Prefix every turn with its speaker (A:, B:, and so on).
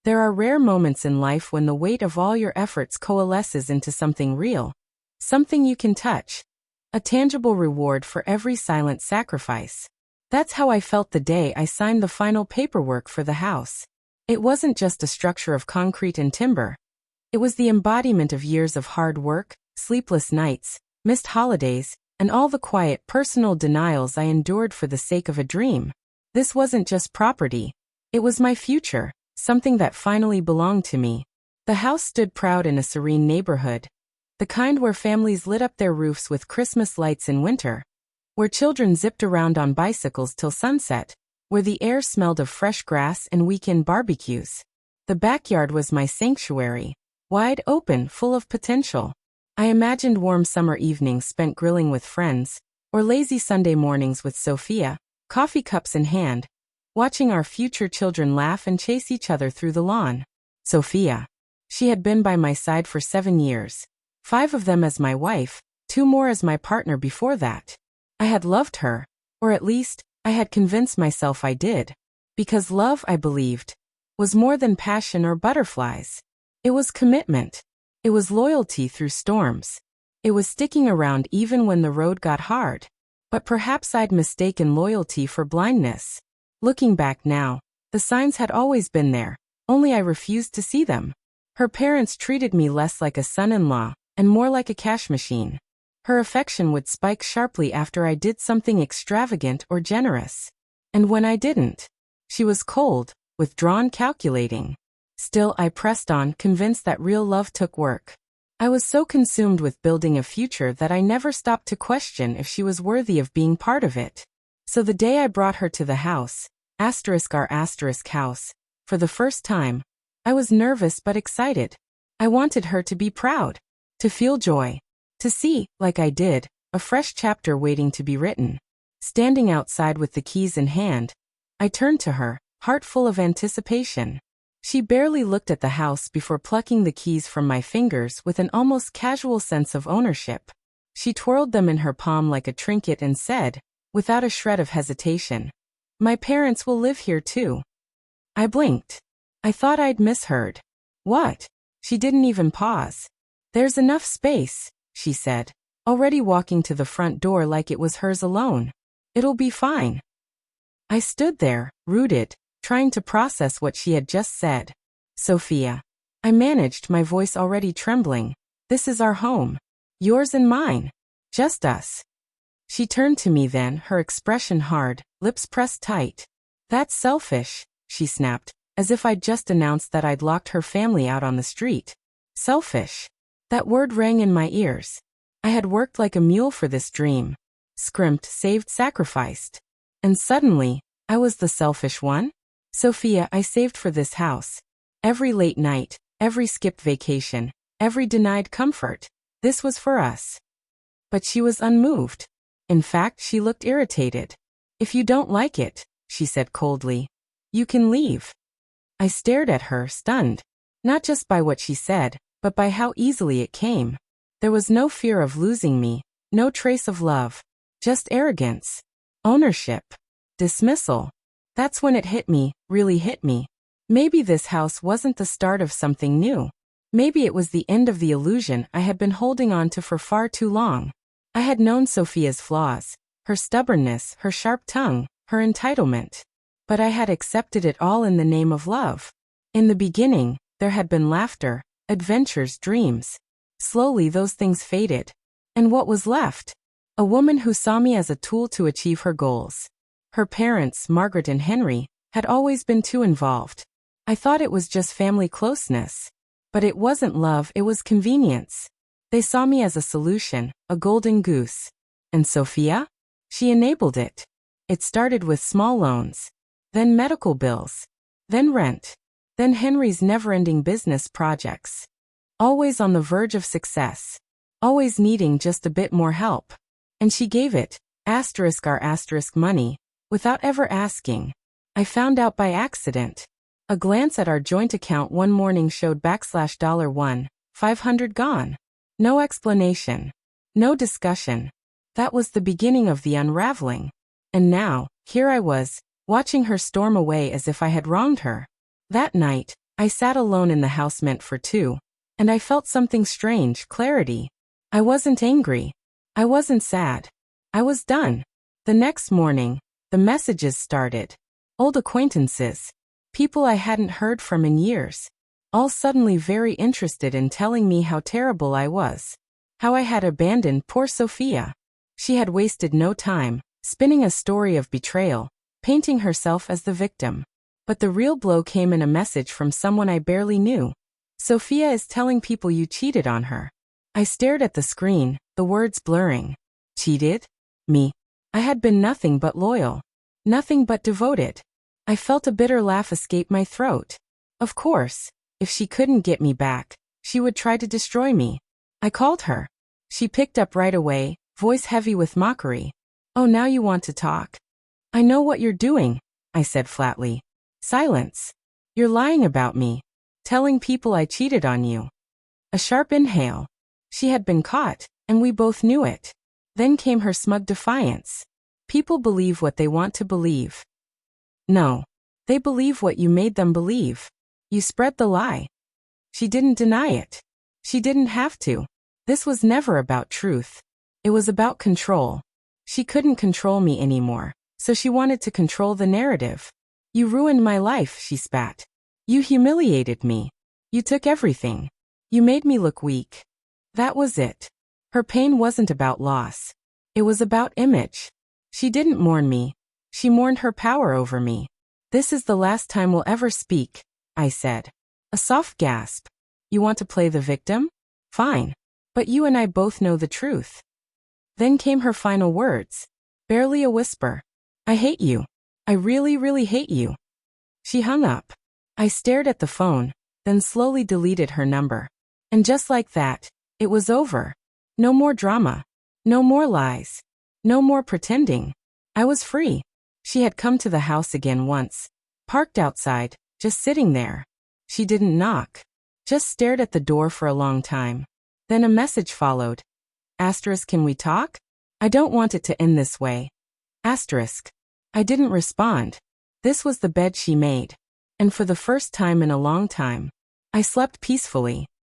A: There are rare moments in life when the weight of all your efforts coalesces into something real. Something you can touch. A tangible reward for every silent sacrifice. That's how I felt the day I signed the final paperwork for the house. It wasn't just a structure of concrete and timber. It was the embodiment of years of hard work, sleepless nights, missed holidays, and all the quiet, personal denials I endured for the sake of a dream. This wasn't just property. It was my future, something that finally belonged to me. The house stood proud in a serene neighborhood. The kind where families lit up their roofs with Christmas lights in winter. Where children zipped around on bicycles till sunset. Where the air smelled of fresh grass and weekend barbecues. The backyard was my sanctuary. Wide open, full of potential. I imagined warm summer evenings spent grilling with friends, or lazy Sunday mornings with Sophia, coffee cups in hand, watching our future children laugh and chase each other through the lawn. Sophia. She had been by my side for 7 years. 5 of them as my wife, 2 more as my partner before that. I had loved her, or at least, I had convinced myself I did. Because love, I believed, was more than passion or butterflies. It was commitment. It was loyalty through storms. It was sticking around even when the road got hard. But perhaps I'd mistaken loyalty for blindness. Looking back now, the signs had always been there, only I refused to see them. Her parents treated me less like a son-in-law, and more like a cash machine. Her affection would spike sharply after I did something extravagant or generous. And when I didn't, she was cold, withdrawn, calculating. Still, I pressed on, convinced that real love took work. I was so consumed with building a future that I never stopped to question if she was worthy of being part of it. So the day I brought her to the house, our house, for the first time, I was nervous but excited. I wanted her to be proud. To feel joy. To see, like I did, a fresh chapter waiting to be written. Standing outside with the keys in hand, I turned to her, heart full of anticipation. She barely looked at the house before plucking the keys from my fingers with an almost casual sense of ownership. She twirled them in her palm like a trinket and said, without a shred of hesitation, "My parents will live here too." I blinked. I thought I'd misheard. What? She didn't even pause. "There's enough space," she said, already walking to the front door like it was hers alone. "It'll be fine." I stood there, rooted, trying to process what she had just said. "Sophia." I managed, my voice already trembling. "This is our home. Yours and mine. Just us." She turned to me then, her expression hard, lips pressed tight. "That's selfish," she snapped, as if I'd just announced that I'd locked her family out on the street. Selfish. That word rang in my ears. I had worked like a mule for this dream. Scrimped, saved, sacrificed. And suddenly, I was the selfish one? "Sophia, I saved for this house. Every late night, every skipped vacation, every denied comfort. This was for us." But she was unmoved. In fact, she looked irritated. "If you don't like it," she said coldly, "you can leave." I stared at her, stunned. Not just by what she said, but by how easily it came. There was no fear of losing me, no trace of love. Just arrogance. Ownership. Dismissal. That's when it hit me, really hit me. Maybe this house wasn't the start of something new. Maybe it was the end of the illusion I had been holding on to for far too long. I had known Sophia's flaws, her stubbornness, her sharp tongue, her entitlement. But I had accepted it all in the name of love. In the beginning, there had been laughter, adventures, dreams. Slowly those things faded. And what was left? A woman who saw me as a tool to achieve her goals. Her parents, Margaret and Henry, had always been too involved. I thought it was just family closeness. But it wasn't love, it was convenience. They saw me as a solution, a golden goose. And Sophia? She enabled it. It started with small loans. Then medical bills. Then rent. Then Henry's never-ending business projects. Always on the verge of success. Always needing just a bit more help. And she gave it, our money, without ever asking. I found out by accident. A glance at our joint account one morning showed $1, 500 gone. No explanation. No discussion. That was the beginning of the unraveling. And now, here I was, watching her storm away as if I had wronged her. That night, I sat alone in the house meant for two, and I felt something strange, clarity. I wasn't angry. I wasn't sad. I was done. The next morning, the messages started. Old acquaintances. People I hadn't heard from in years. All suddenly very interested in telling me how terrible I was. How I had abandoned poor Sophia. She had wasted no time, spinning a story of betrayal, painting herself as the victim. But the real blow came in a message from someone I barely knew. Sophia is telling people you cheated on her. I stared at the screen, the words blurring. Cheated? Me? I had been nothing but loyal. Nothing but devoted. I felt a bitter laugh escape my throat. Of course, if she couldn't get me back, she would try to destroy me. I called her. She picked up right away, voice heavy with mockery. Oh, now you want to talk? I know what you're doing, I said flatly. Silence. You're lying about me. Telling people I cheated on you. A sharp inhale. She had been caught, and we both knew it. Then came her smug defiance. People believe what they want to believe. No. They believe what you made them believe. You spread the lie. She didn't deny it. She didn't have to. This was never about truth. It was about control. She couldn't control me anymore, so she wanted to control the narrative. You ruined my life, she spat. You humiliated me. You took everything. You made me look weak. That was it. Her pain wasn't about loss. It was about image. She didn't mourn me. She mourned her power over me. This is the last time we'll ever speak, I said. A soft gasp. You want to play the victim? Fine. But you and I both know the truth. Then came her final words. Barely a whisper. I hate you. I really, really hate you. She hung up. I stared at the phone, then slowly deleted her number. And just like that, it was over. No more drama. No more lies. No more pretending. I was free. She had come to the house again once. Parked outside, just sitting there. She didn't knock. Just stared at the door for a long time. Then a message followed. Asterisk, can we talk? I don't want it to end this way. Asterisk. I didn't respond. This was the bed she made. And for the first time in a long time, I slept peacefully.